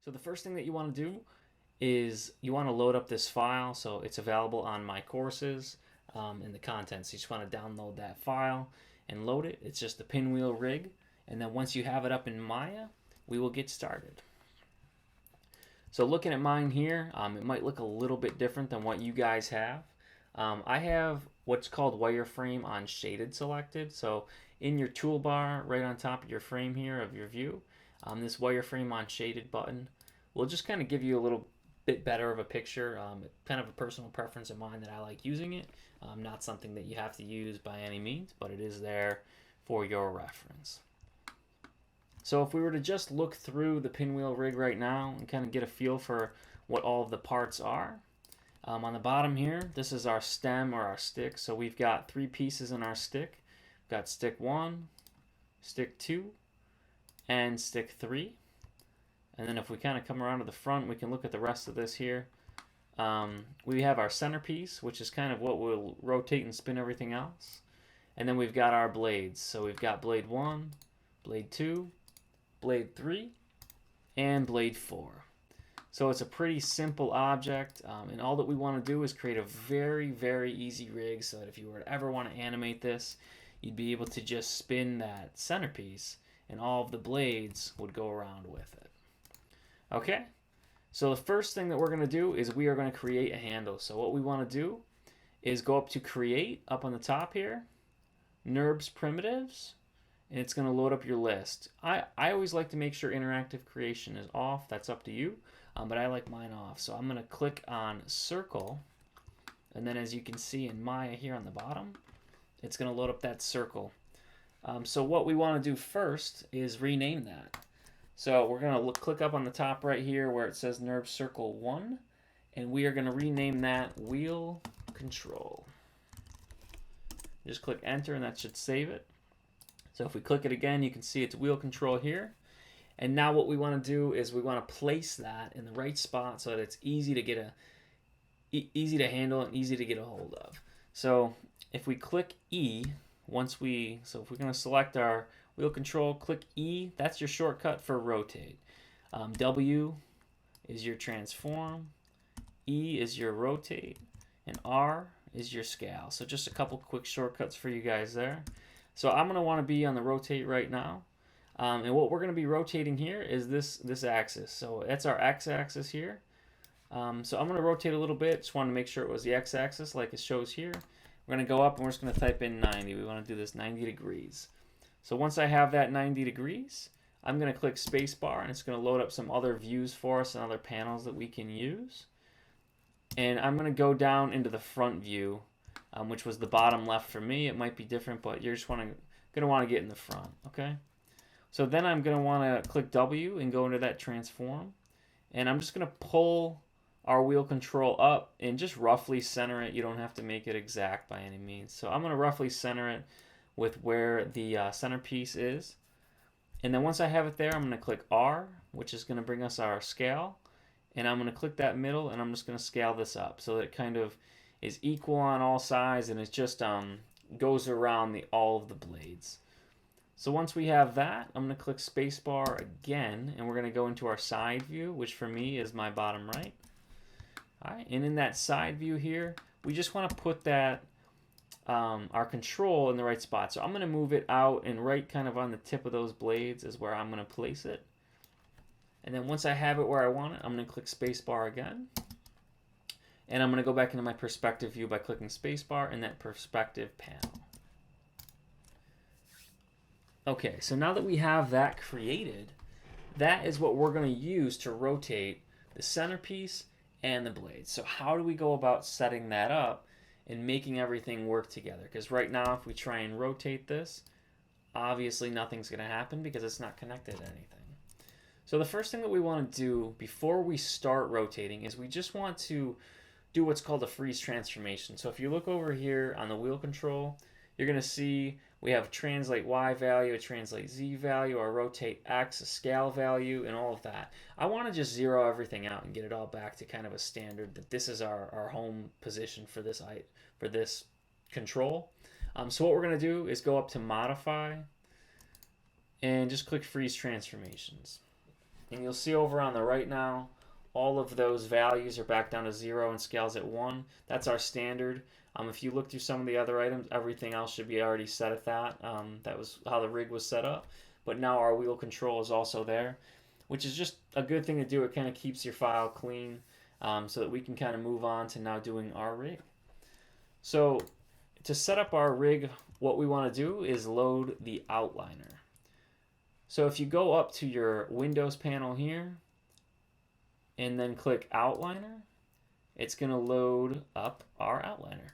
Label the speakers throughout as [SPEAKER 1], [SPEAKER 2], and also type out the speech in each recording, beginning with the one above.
[SPEAKER 1] So the first thing that you want to do is you want to load up this file. So it's available on my courses in the contents. You just want to download that file and load it. It's just the Pinwheel rig. And then once you have it up in Maya, we will get started. So looking at mine here, it might look a little bit different than what you guys have. I have what's called wireframe on shaded selected. So in your toolbar, right on top of your frame here of your view, this wireframe on shaded button will just kind of give you a little bit better of a picture. Kind of a personal preference of mine that I like using it. Not something that you have to use by any means, but it is there for your reference. So if we were to just look through the Pinwheel rig right now and kind of get a feel for what all of the parts are, on the bottom here, this is our stem or our stick. So we've got 3 pieces in our stick. We've got stick 1, stick 2, and stick 3. And then if we kind of come around to the front, we can look at the rest of this here. We have our centerpiece, which is kind of what will rotate and spin everything else. And then we've got our blades. So we've got blade 1, blade 2, blade 3, and blade 4. So it's a pretty simple object, and all that we want to do is create a very, very easy rig so that if you were to ever want to animate this, you'd be able to just spin that centerpiece and all of the blades would go around with it. Okay, so the first thing that we're going to do is we are going to create a handle. So what we want to do is go up to create up on the top here, NURBS primitives, and it's going to load up your list. I always like to make sure interactive creation is off. That's up to you, but I like mine off. So I'm going to click on circle, and then as you can see in Maya here on the bottom, it's going to load up that circle. So what we want to do first is rename that. So we're going to click up on the top right here where it says NURBS circle 1, and we are going to rename that wheel control. Just click enter and that should save it. So if we click it again, you can see it's wheel control here. And now what we want to do is we want to place that in the right spot so that it's easy to handle and easy to get a hold of. So if we click E, if we're going to select our wheel control, click E, that's your shortcut for rotate. W is your transform, E is your rotate, and R is your scale. So just a couple quick shortcuts for you guys there. So I'm going to want to be on the rotate right now. And what we're going to be rotating here is this axis. So that's our x-axis here. So I'm going to rotate a little bit. Just wanted to make sure it was the x-axis like it shows here. We're going to go up and we're just going to type in 90. We want to do this 90 degrees. So once I have that 90 degrees, I'm going to click spacebar and it's going to load up some other views for us and other panels that we can use. And I'm going to go down into the front view, which was the bottom left for me. It might be different, but you're just going to want to get in the front, okay? So then I'm going to want to click W and go into that transform. And I'm just going to pull our wheel control up and just roughly center it. You don't have to make it exact by any means. So I'm going to roughly center it with where the centerpiece is. And then once I have it there, I'm going to click R, which is going to bring us our scale. And I'm going to click that middle and I'm just going to scale this up so that it kind of is equal on all sides and it just goes around all of the blades. So once we have that, I'm going to click spacebar again and we're going to go into our side view, which for me is my bottom right. All right, and in that side view here, we just want to put that our control in the right spot. So I'm going to move it out and right kind of on the tip of those blades is where I'm going to place it. And then once I have it where I want it, I'm going to click spacebar again. And I'm going to go back into my perspective view by clicking spacebar in that perspective panel. Okay, so now that we have that created, that is what we're going to use to rotate the centerpiece and the blades. So how do we go about setting that up and making everything work together? Because right now, if we try and rotate this, obviously nothing's going to happen because it's not connected to anything. So the first thing that we want to do before we start rotating is we just want to do what's called a freeze transformation. So if you look over here on the wheel control, you're going to see we have translate Y value, a translate Z value, our rotate X, a scale value, and all of that. I want to just zero everything out and get it all back to kind of a standard that this is our home position for this control. So what we're going to do is go up to modify and just click freeze transformations. And you'll see over on the right now, all of those values are back down to 0 and scales at 1. That's our standard. If you look through some of the other items, everything else should be already set at that. That was how the rig was set up. But now our wheel control is also there, which is just a good thing to do. It kind of keeps your file clean so that we can kind of move on to now doing our rig. So to set up our rig, what we want to do is load the outliner. So if you go up to your Windows panel here and then click Outliner, it's going to load up our outliner.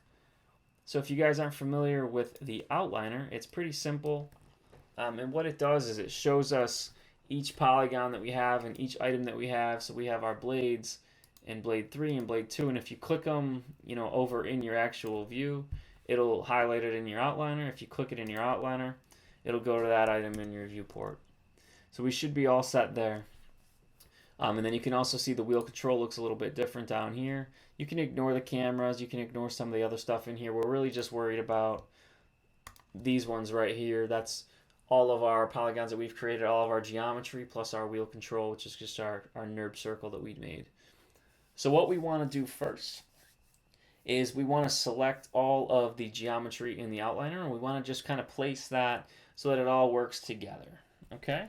[SPEAKER 1] So if you guys aren't familiar with the outliner, it's pretty simple. And what it does is it shows us each polygon that we have and each item that we have. So we have our blades and blade 3 and blade 2. And if you click them, over in your actual view, it'll highlight it in your outliner. If you click it in your outliner, it'll go to that item in your viewport. So we should be all set there. And then you can also see the wheel control looks a little bit different down here. You can ignore the cameras. You can ignore some of the other stuff in here. We're really just worried about these ones right here. That's all of our polygons that we've created, all of our geometry, plus our wheel control, which is just our NURB circle that we made. So what we want to do first is we want to select all of the geometry in the outliner, and we want to just kind of place that so that it all works together. Okay?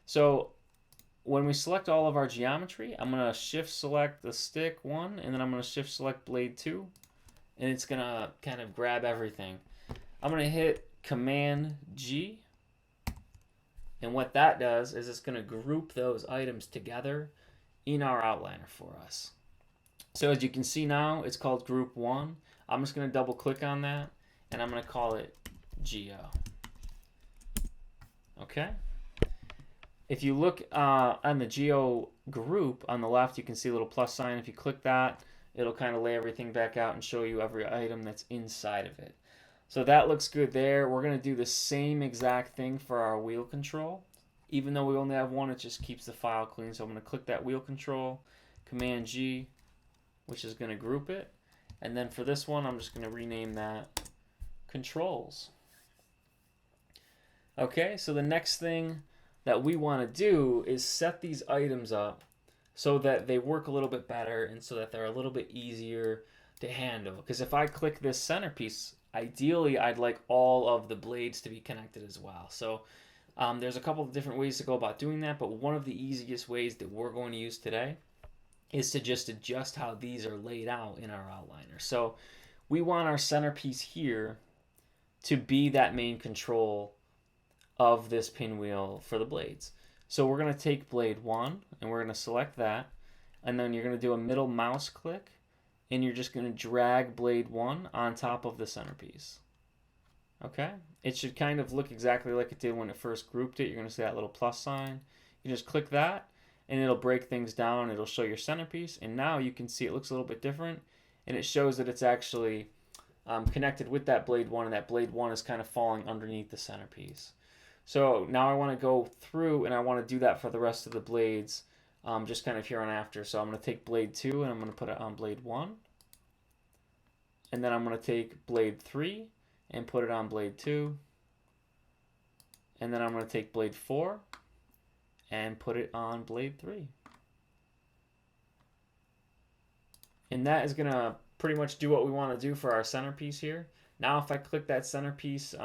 [SPEAKER 1] So when we select all of our geometry, I'm going to shift select the stick 1, and then I'm going to shift select blade 2, and it's going to kind of grab everything. I'm going to hit Command G, and what that does is it's going to group those items together in our outliner for us. So as you can see now, it's called Group 1. I'm just going to double click on that, and I'm going to call it Geo. Okay? If you look on the Geo group on the left, you can see a little plus sign. If you click that, it'll kind of lay everything back out and show you every item that's inside of it. So that looks good there. We're going to do the same exact thing for our wheel control. Even though we only have one, it just keeps the file clean. So I'm going to click that wheel control, Command G, which is going to group it. And then for this one, I'm just going to rename that controls. Okay, so the next thing that we want to do is set these items up so that they work a little bit better and so that they're a little bit easier to handle. Because if I click this centerpiece, ideally I'd like all of the blades to be connected as well. So there's a couple of different ways to go about doing that, but one of the easiest ways that we're going to use today is to just adjust how these are laid out in our outliner. So we want our centerpiece here to be that main control of this pinwheel for the blades. So we're going to take blade 1 and we're going to select that, and then you're going to do a middle mouse click and you're just going to drag blade 1 on top of the centerpiece. Okay? It should kind of look exactly like it did when it first grouped it. You're going to see that little plus sign. You just click that and it'll break things down. It'll show your centerpiece, and now you can see it looks a little bit different, and it shows that it's actually connected with that blade 1, and that blade 1 is kind of falling underneath the centerpiece. So now I want to go through and I want to do that for the rest of the blades, just kind of here on after. So I'm going to take blade 2 and I'm going to put it on blade 1. And then I'm going to take blade 3 and put it on blade 2. And then I'm going to take blade 4 and put it on blade 3. And that is going to pretty much do what we want to do for our centerpiece here. Now if I click that centerpiece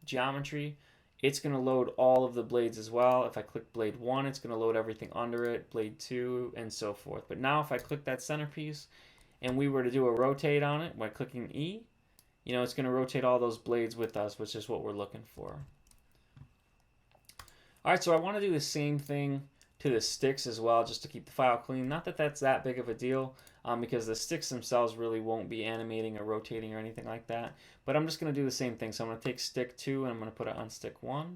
[SPEAKER 1] geometry, it's going to load all of the blades as well. If I click blade 1, it's going to load everything under it, blade 2, and so forth. But now if I click that centerpiece and we were to do a rotate on it by clicking E, it's going to rotate all those blades with us, which is what we're looking for. All right, so I want to do the same thing to the sticks as well, just to keep the file clean. Not that that's that big of a deal, because the sticks themselves really won't be animating or rotating or anything like that. But I'm just going to do the same thing. So I'm going to take stick 2 and I'm going to put it on stick 1.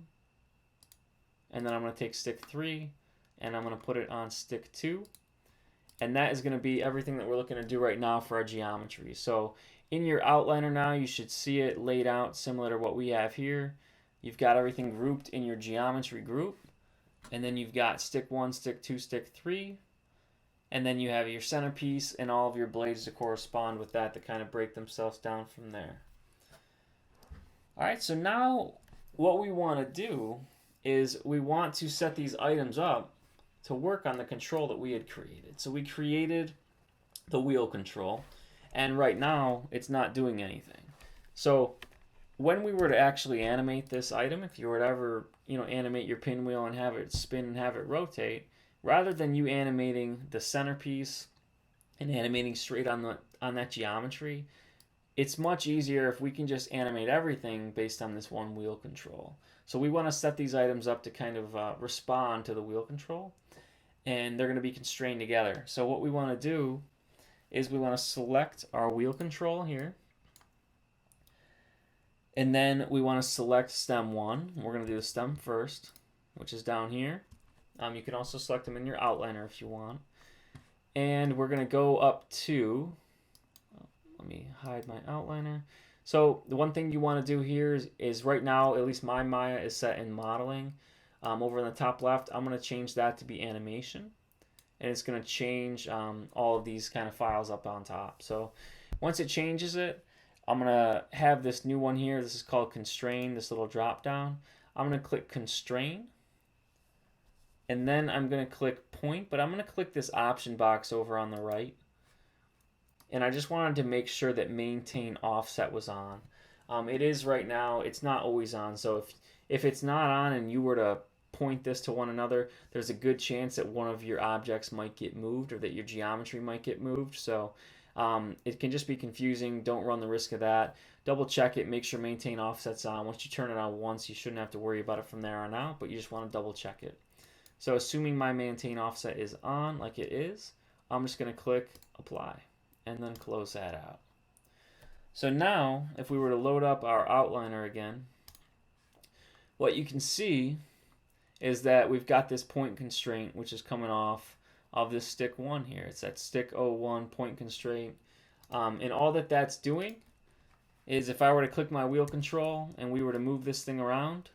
[SPEAKER 1] And then I'm going to take stick 3 and I'm going to put it on stick 2. And that is going to be everything that we're looking to do right now for our geometry. So in your outliner now, you should see it laid out similar to what we have here. You've got everything grouped in your geometry group. And then you've got stick 1, stick 2, stick 3. And then you have your centerpiece and all of your blades to correspond with that to kind of break themselves down from there. All right, so now what we want to do is we want to set these items up to work on the control that we had created. So we created the wheel control, and right now it's not doing anything. So when we were to actually animate this item, if you were to ever, animate your pinwheel and have it spin and have it rotate, rather than you animating the centerpiece and animating straight on that geometry, it's much easier if we can just animate everything based on this one wheel control. So we want to set these items up to kind of respond to the wheel control, and they're going to be constrained together. So what we want to do is we want to select our wheel control here, and then we want to select stem 1. We're going to do the stem first, which is down here. You can also select them in your outliner if you want. And we're going to go up to, let me hide my outliner. So the one thing you want to do here is right now, at least my Maya is set in modeling. Over in the top left, I'm going to change that to be animation. And it's going to change all of these kind of files up on top. So once it changes it, I'm going to have this new one here. This is called constraint, this little drop down. I'm going to click constraint. And then I'm going to click point, but I'm going to click this option box over on the right. And I just wanted to make sure that maintain offset was on. It is right now, it's not always on. So if it's not on and you were to point this to one another, there's a good chance that one of your objects might get moved or that your geometry might get moved. So it can just be confusing. Don't run the risk of that. Double check it, make sure maintain offset's on. Once you turn it on once, you shouldn't have to worry about it from there on out, but you just want to double check it. So assuming my maintain offset is on, like it is, I'm just going to click apply and then close that out. So now, if we were to load up our outliner again, what you can see is that we've got this point constraint which is coming off of this stick 1 here. It's that stick 01 point constraint. And all that's doing is if I were to click my wheel control and we were to move this thing around,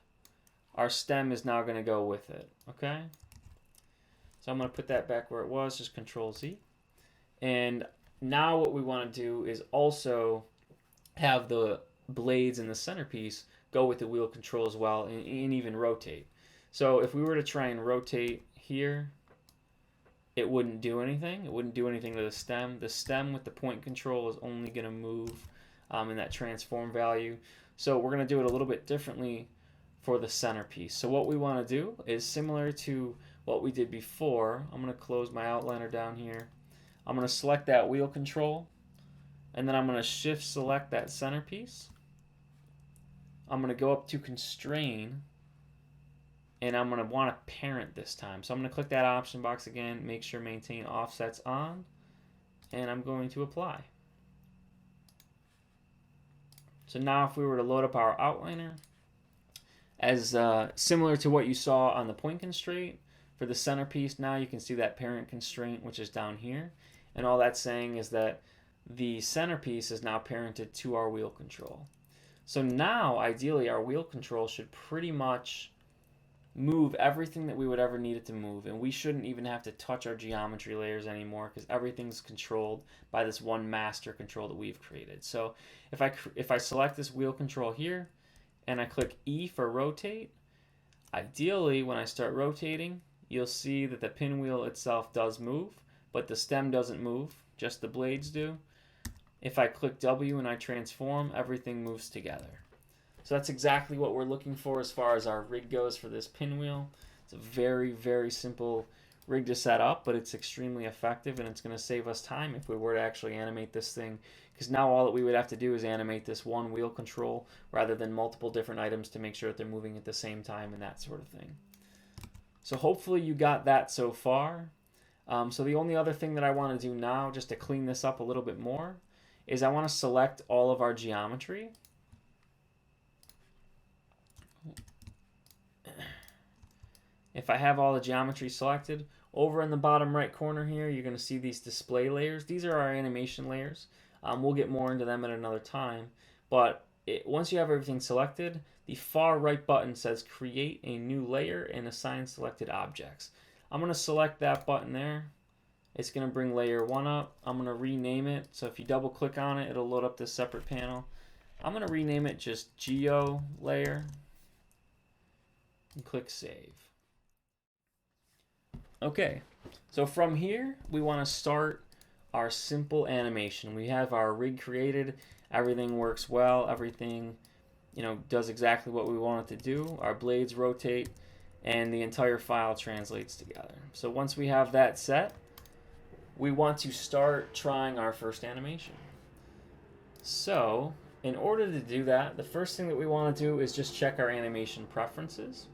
[SPEAKER 1] our stem is now going to go with it. Okay? So I'm going to put that back where it was, just Control Z. And now what we want to do is also have the blades in the centerpiece go with the wheel control as well, and even rotate. So if we were to try and rotate here, it wouldn't do anything. It wouldn't do anything to the stem. The stem with the point control is only going to move in that transform value. So we're going to do it a little bit differently for the centerpiece. So what we want to do is similar to what we did before. I'm going to close my outliner down here. I'm going to select that wheel control, and then I'm going to shift select that centerpiece. I'm going to go up to constrain, and I'm going to want to parent this time. So I'm going to click that option box again, make sure maintain offsets on, and I'm going to apply. So now if we were to load up our outliner, as similar to what you saw on the point constraint, for the centerpiece now you can see that parent constraint which is down here, and all that's saying is that the centerpiece is now parented to our wheel control. So now ideally our wheel control should pretty much move everything that we would ever need it to move, and we shouldn't even have to touch our geometry layers anymore because everything's controlled by this one master control that we've created. So if I select this wheel control here and I click E for rotate, ideally when I start rotating you'll see that the pinwheel itself does move, but the stem doesn't move, just the blades do. If I click W and I transform, everything moves together. So that's exactly what we're looking for as far as our rig goes for this pinwheel. It's a very, very simple rig to set up, but it's extremely effective, and it's going to save us time if we were to actually animate this thing, because now all that we would have to do is animate this one wheel control rather than multiple different items to make sure that they're moving at the same time and that sort of thing. So hopefully you got that so far. So the only other thing that I want to do now, just to clean this up a little bit more, is I want to select all of our geometry. If I have all the geometry selected, over in the bottom right corner here, you're going to see these display layers. These are our animation layers. We'll get more into them at another time. But once you have everything selected, the far right button says create a new layer and assign selected objects. I'm going to select that button there. It's going to bring layer 1 up. I'm going to rename it. So if you double click on it, it'll load up this separate panel. I'm going to rename it just Geo Layer and click Save. Okay, so from here, we want to start our simple animation. We have our rig created, everything works well, everything does exactly what we want it to do. Our blades rotate, and the entire file translates together. So once we have that set, we want to start trying our first animation. So in order to do that, the first thing that we want to do is just check our animation preferences.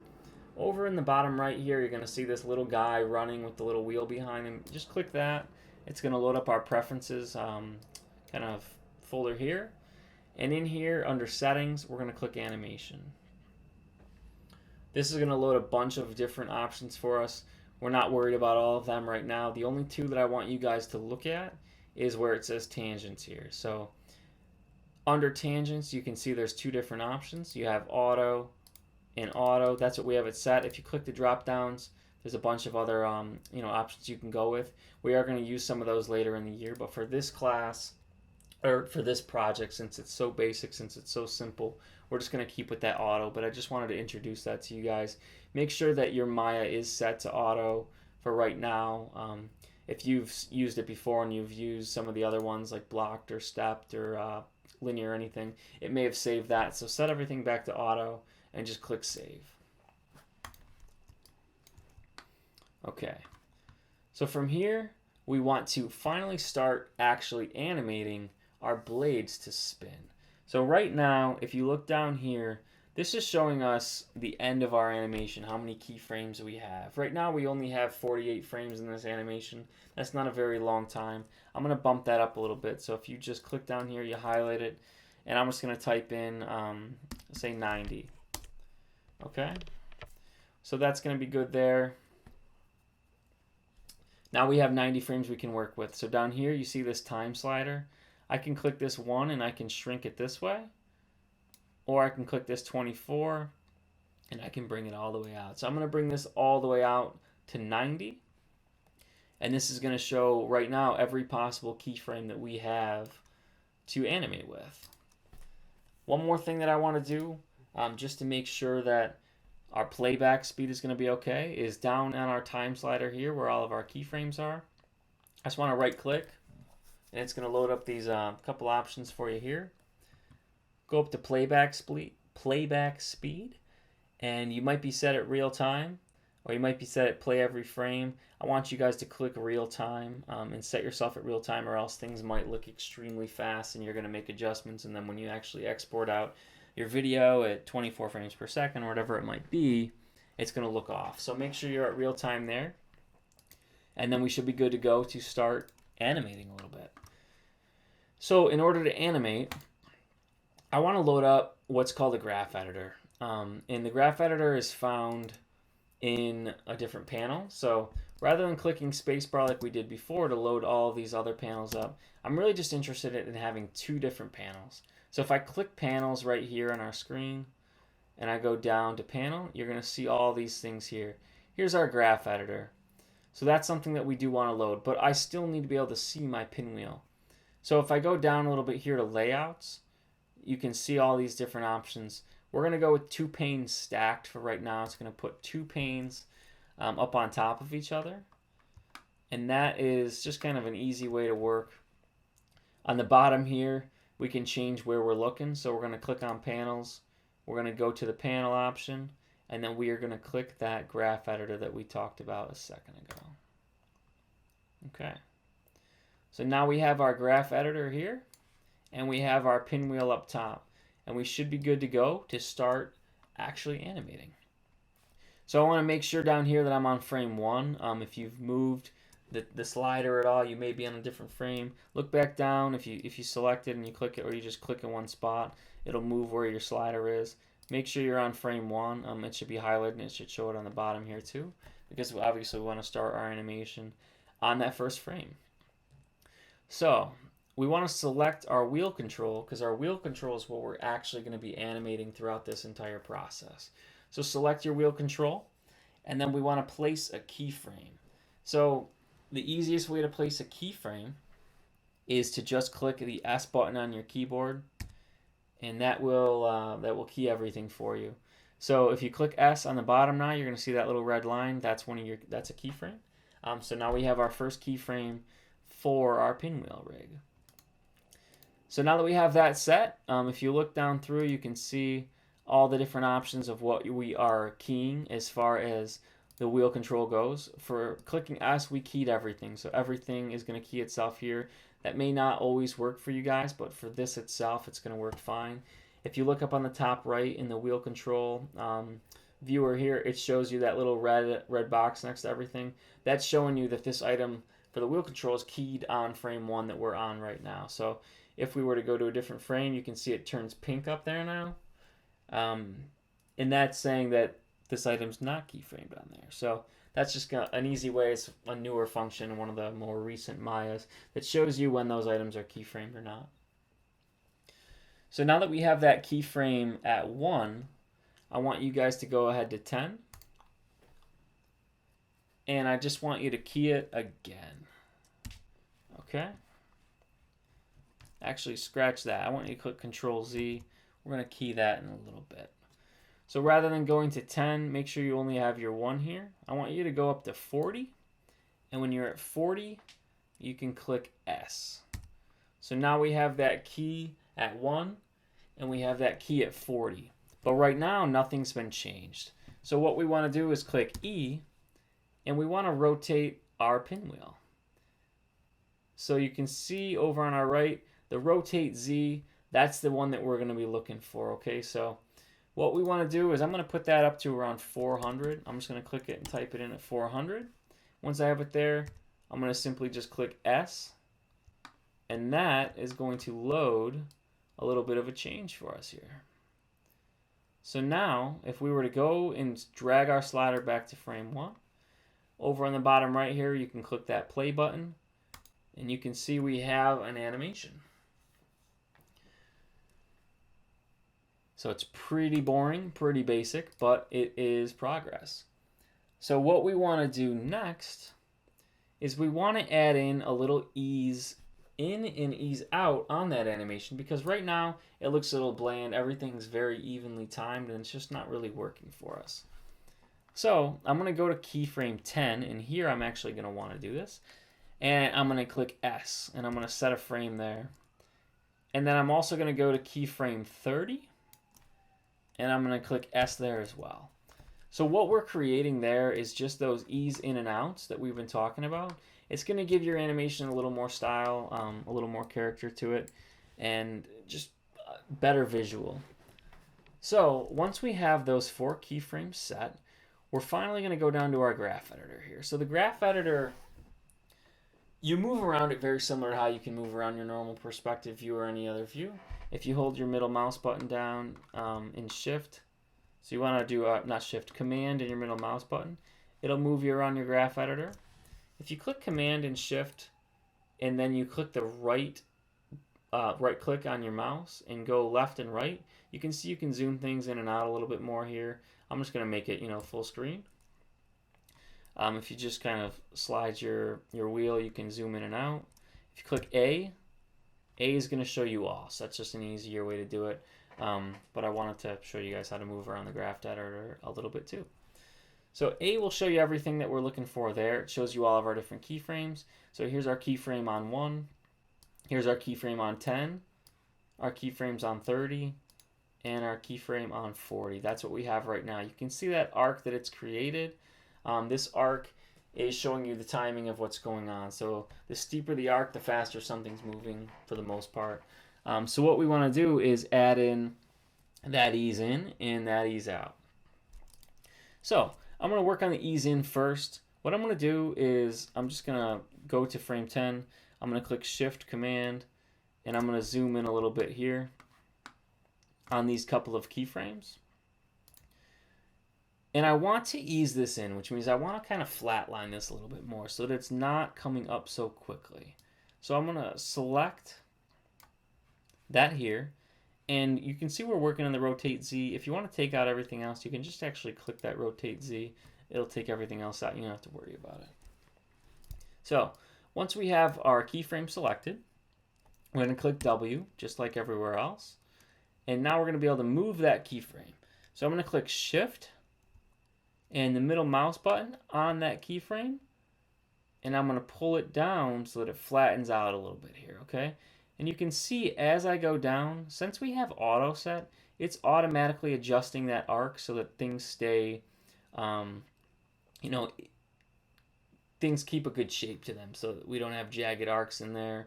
[SPEAKER 1] Over in the bottom right here, you're going to see this little guy running with the little wheel behind him. Just click that. It's going to load up our preferences kind of folder here. And in here, under settings, we're going to click animation. This is going to load a bunch of different options for us. We're not worried about all of them right now. The only two that I want you guys to look at is where it says tangents here. So under tangents, you can see there's two different options. You have auto and auto. That's what we have it set. If you click the drop downs, there's a bunch of other options you can go with. We are going to use some of those later in the year, but for this class, or for this project, since it's so basic, since it's so simple, we're just going to keep with that auto. But I just wanted to introduce that to you guys. Make sure that your Maya is set to auto for right now. If you've used it before and you've used some of the other ones like blocked or stepped or linear or anything, it may have saved that. So set everything back to auto and just click save. Okay, so from here we want to finally start actually animating our blades to spin. So right now, if you look down here, this is showing us the end of our animation, how many keyframes we have. Right now we only have 48 frames in this animation. That's not a very long time. I'm going to bump that up a little bit. So if you just click down here, you highlight it, and I'm just going to type in, say 90. Okay, so that's going to be good there. Now we have 90 frames we can work with. So down here you see this time slider. I can click this 1 and I can shrink it this way. Or I can click this 24 and I can bring it all the way out. So I'm going to bring this all the way out to 90. And this is going to show right now every possible keyframe that we have to animate with. One more thing that I want to do, just to make sure that our playback speed is going to be okay, is down on our time slider here where all of our keyframes are. I just want to right click and it's going to load up these couple options for you here. Go up to playback speed, and you might be set at real time, or you might be set at play every frame. I want you guys to click real time and set yourself at real time, or else things might look extremely fast and you're going to make adjustments, and then when you actually export out your video at 24 frames per second or whatever it might be, it's going to look off. So make sure you're at real time there, and then we should be good to go to start animating a little bit. So in order to animate, I want to load up what's called a graph editor. And the graph editor is found in a different panel. So rather than clicking spacebar like we did before to load all of these other panels up, I'm really just interested in having two different panels. So if I click panels right here on our screen and I go down to panel, you're going to see all these things here. Here's our graph editor. So that's something that we do want to load, but I still need to be able to see my pinwheel. So if I go down a little bit here to layouts, you can see all these different options. We're going to go with two panes stacked for right now. It's going to put two panes up on top of each other. And that is just kind of an easy way to work. On the bottom here, we can change where we're looking. So we're going to click on panels. We're going to go to the panel option. And then we are going to click that graph editor that we talked about a second ago. Okay. So now we have our graph editor here. And we have our pinwheel up top, and we should be good to go to start actually animating. So I want to make sure down here that I'm on frame 1. If you've moved the slider at all, you may be on a different frame. Look back down. If you select it and you click it, or you just click in one spot, it'll move where your slider is. Make sure you're on frame 1. It should be highlighted and it should show it on the bottom here too, because obviously we want to start our animation on that first frame. So we want to select our wheel control, because our wheel control is what we're actually going to be animating throughout this entire process. So select your wheel control, and then we want to place a keyframe. So the easiest way to place a keyframe is to just click the S button on your keyboard, and that will key everything for you. So if you click S on the bottom now, you're going to see that little red line. That's a keyframe. So now we have our first keyframe for our pinwheel rig. So now that we have that set, if you look down through, you can see all the different options of what we are keying as far as the wheel control goes. For clicking S, we keyed everything. So everything is going to key itself here. That may not always work for you guys, but for this itself, it's going to work fine. If you look up on the top right in the wheel control viewer here, it shows you that little red box next to everything. That's showing you that this item for the wheel control is keyed on frame 1 that we're on right now. So if we were to go to a different frame, you can see it turns pink up there now. And that's saying that this item's not keyframed on there. So that's just an easy way. It's a newer function, one of the more recent Mayas, that shows you when those items are keyframed or not. So now that we have that keyframe at 1, I want you guys to go ahead to 10. And I just want you to key it again. Okay? Actually, scratch that. I want you to click Control Z. We're going to key that in a little bit. So rather than going to 10, make sure you only have your 1 here. I want you to go up to 40. And when you're at 40, you can click S. So now we have that key at 1, and we have that key at 40. But right now, nothing's been changed. So what we want to do is click E, and we want to rotate our pinwheel. So you can see over on our right, the rotate Z, that's the one that we're going to be looking for, okay? So what we want to do is I'm going to put that up to around 400. I'm just going to click it and type it in at 400. Once I have it there, I'm going to simply just click S, and that is going to load a little bit of a change for us here. So now, if we were to go and drag our slider back to frame 1, over on the bottom right here, you can click that play button, and you can see we have an animation. So it's pretty boring, pretty basic, but it is progress. So what we want to do next is we want to add in a little ease in and ease out on that animation, because right now it looks a little bland. Everything's very evenly timed, and it's just not really working for us. So I'm going to go to keyframe 10, and here I'm actually going to want to do this. And I'm going to click S, and I'm going to set a frame there. And then I'm also going to go to keyframe 30, and I'm going to click S there as well. So what we're creating there is just those ease in and outs that we've been talking about. It's going to give your animation a little more style, a little more character to it, and just better visual. So once we have those 4 keyframes set, we're finally going to go down to our graph editor here. So the graph editor, you move around it very similar to how you can move around your normal perspective view or any other view. If you hold your middle mouse button down in Shift, so you want to do, not Shift, Command and your middle mouse button, it'll move you around your graph editor. If you click Command and Shift, and then you click the right click on your mouse and go left and right, you can see you can zoom things in and out a little bit more here. I'm just going to make it, full screen. If you just kind of slide your wheel, you can zoom in and out. If you click A is going to show you all. So that's just an easier way to do it. But I wanted to show you guys how to move around the graph editor a little bit too. So A will show you everything that we're looking for there. It shows you all of our different keyframes. So here's our keyframe on 1. Here's our keyframe on 10. Our keyframes on 30. And our keyframe on 40. That's what we have right now. You can see that arc that it's created. This arc is showing you the timing of what's going on. So the steeper the arc, the faster something's moving for the most part. So what we want to do is add in that ease in and that ease out. So I'm going to work on the ease in first. What I'm going to do is I'm just going to go to frame 10. I'm going to click Shift Command, and I'm going to zoom in a little bit here on these couple of keyframes. And I want to ease this in, which means I want to kind of flatline this a little bit more so that it's not coming up so quickly. So I'm going to select that here, and you can see we're working on the rotate Z. If you want to take out everything else, you can just actually click that rotate Z. It'll take everything else out. You don't have to worry about it. So once we have our keyframe selected, we're going to click W, just like everywhere else. And now we're going to be able to move that keyframe. So I'm going to click Shift and the middle mouse button on that keyframe, and I'm going to pull it down so that it flattens out a little bit here, okay? And you can see as I go down, since we have auto set, it's automatically adjusting that arc so that things stay, you know, things keep a good shape to them so that we don't have jagged arcs in there.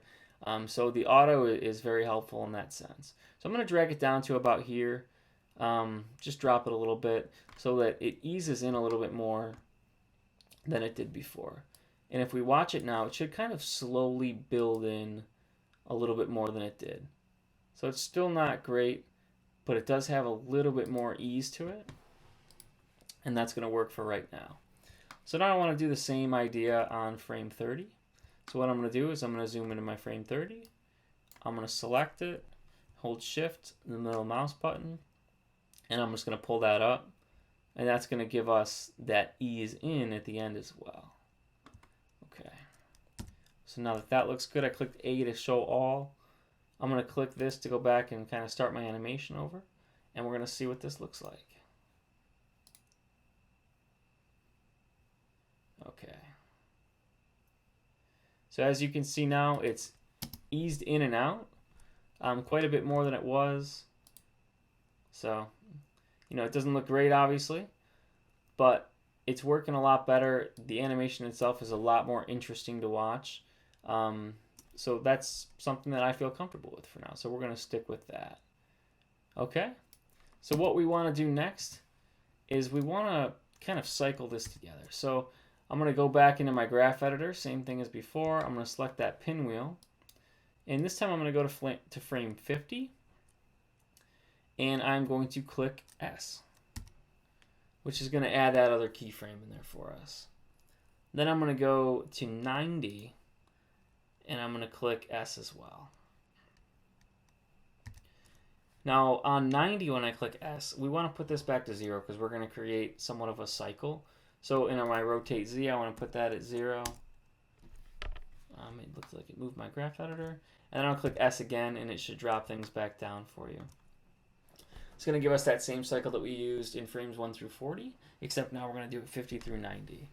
[SPEAKER 1] So the auto is very helpful in that sense. So I'm going to drag it down to about here. Just drop it a little bit so that it eases in a little bit more than it did before. And if we watch it now, it should kind of slowly build in a little bit more than it did. So it's still not great, but it does have a little bit more ease to it. And that's going to work for right now. So now I want to do the same idea on frame 30. So what I'm going to do is I'm going to zoom into my frame 30. I'm going to select it, hold shift, the middle mouse button, and I'm just going to pull that up. And that's going to give us that ease in at the end as well. Okay. So now that that looks good, I clicked A to show all. I'm going to click this to go back and kind of start my animation over. And we're going to see what this looks like. Okay. So as you can see now, it's eased in and out quite a bit more than it was. So, you know, it doesn't look great, obviously, but it's working a lot better. The animation itself is a lot more interesting to watch. So that's something that I feel comfortable with for now. So we're going to stick with that. Okay. So what we want to do next is we want to kind of cycle this together. So I'm going to go back into my graph editor, same thing as before. I'm going to select that pinwheel. And this time I'm going to go to frame 50. And I'm going to click S, which is going to add that other keyframe in there for us. Then I'm going to go to 90, and I'm going to click S as well. Now on 90, when I click S, we want to put this back to 0 because we're going to create somewhat of a cycle. So in my rotate Z, I want to put that at 0. It looks like it moved my graph editor. And then I'll click S again, and it should drop things back down for you. It's going to give us that same cycle that we used in frames 1 through 40, except now we're going to do it 50 through 90.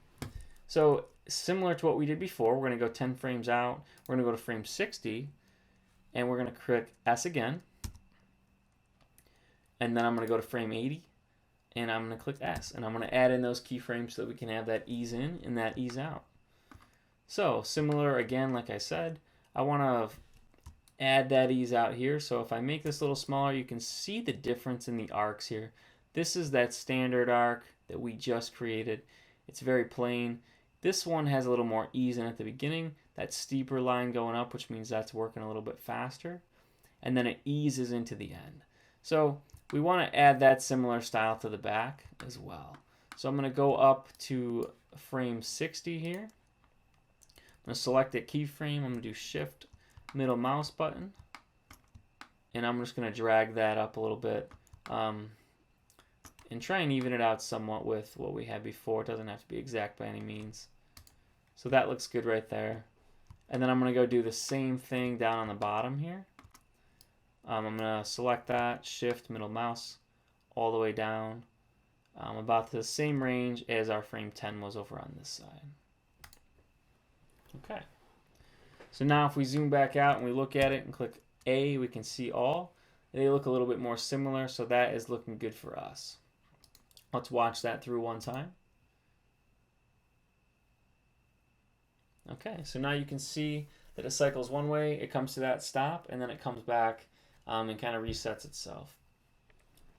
[SPEAKER 1] So similar to what we did before, we're going to go 10 frames out. We're going to go to frame 60, and we're going to click S again. And then I'm going to go to frame 80. And I'm going to click S, and I'm going to add in those keyframes so that we can have that ease in and that ease out. So similar again, like I said, I want to add that ease out here. So if I make this a little smaller, you can see the difference in the arcs here. This is that standard arc that we just created. It's very plain. This one has a little more ease in at the beginning, that steeper line going up, which means that's working a little bit faster. And then it eases into the end. So we want to add that similar style to the back as well. So I'm going to go up to frame 60 here. I'm going to select a keyframe. I'm going to do Shift, middle mouse button. And I'm just going to drag that up a little bit and try and even it out somewhat with what we had before. It doesn't have to be exact by any means. So that looks good right there. And then I'm going to go do the same thing down on the bottom here. I'm going to select that, Shift, middle mouse, all the way down, about the same range as our frame 10 was over on this side. Okay. So now if we zoom back out and we look at it and click A, we can see all. They look a little bit more similar, so that is looking good for us. Let's watch that through one time. Okay, so now you can see that it cycles one way, it comes to that stop, and then it comes back and kind of resets itself.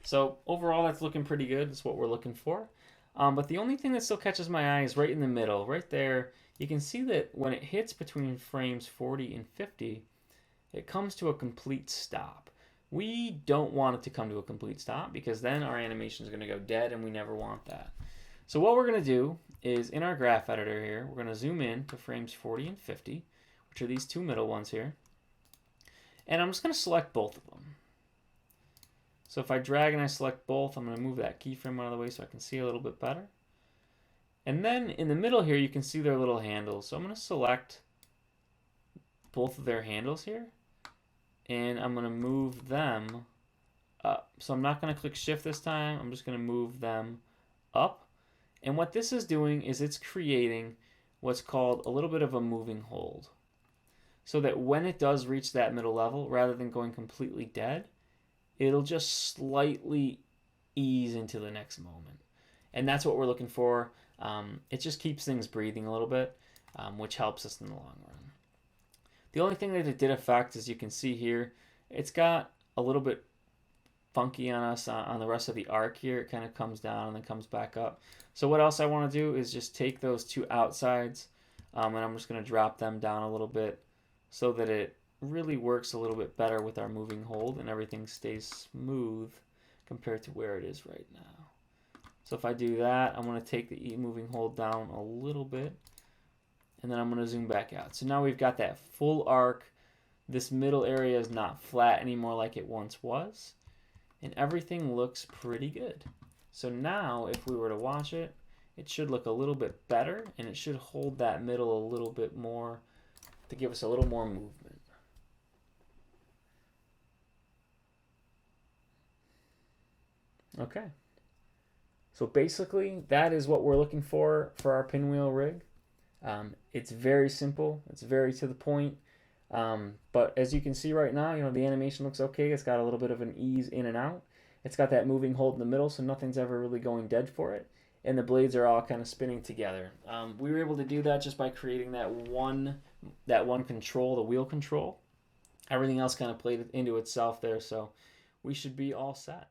[SPEAKER 1] So overall, that's looking pretty good. That's what we're looking for. But the only thing that still catches my eye is right in the middle, right there. You can see that when it hits between frames 40 and 50, it comes to a complete stop. We don't want it to come to a complete stop because then our animation is going to go dead, and we never want that. So what we're going to do is in our graph editor here, we're going to zoom in to frames 40 and 50, which are these two middle ones here. And I'm just going to select both of them. So if I drag and I select both, I'm going to move that keyframe out of the way so I can see a little bit better. And then in the middle here, you can see their little handles. So I'm going to select both of their handles here. And I'm going to move them up. So I'm not going to click Shift this time. I'm just going to move them up. And what this is doing is it's creating what's called a little bit of a moving hold, so that when it does reach that middle level, rather than going completely dead, it'll just slightly ease into the next moment. And that's what we're looking for. It just keeps things breathing a little bit, which helps us in the long run. The only thing that it did affect, as you can see here, it's got a little bit funky on us on the rest of the arc here. It kind of comes down and then comes back up. So what else I want to do is just take those two outsides, and I'm just going to drop them down a little bit so that it really works a little bit better with our moving hold and everything stays smooth compared to where it is right now. So if I do that, I'm going to take the moving hold down a little bit, and then I'm going to zoom back out. So now we've got that full arc. This middle area is not flat anymore like it once was, and everything looks pretty good. So now if we were to watch it, it should look a little bit better, and it should hold that middle a little bit more to give us a little more movement. Okay. So basically, that is what we're looking for our pinwheel rig. It's very simple. It's very to the point. But as you can see right now, the animation looks okay. It's got a little bit of an ease in and out. It's got that moving hold in the middle, so nothing's ever really going dead for it. And the blades are all kind of spinning together. We were able to do that just by creating that one control, the wheel control. Everything else kind of played into itself there, so we should be all set.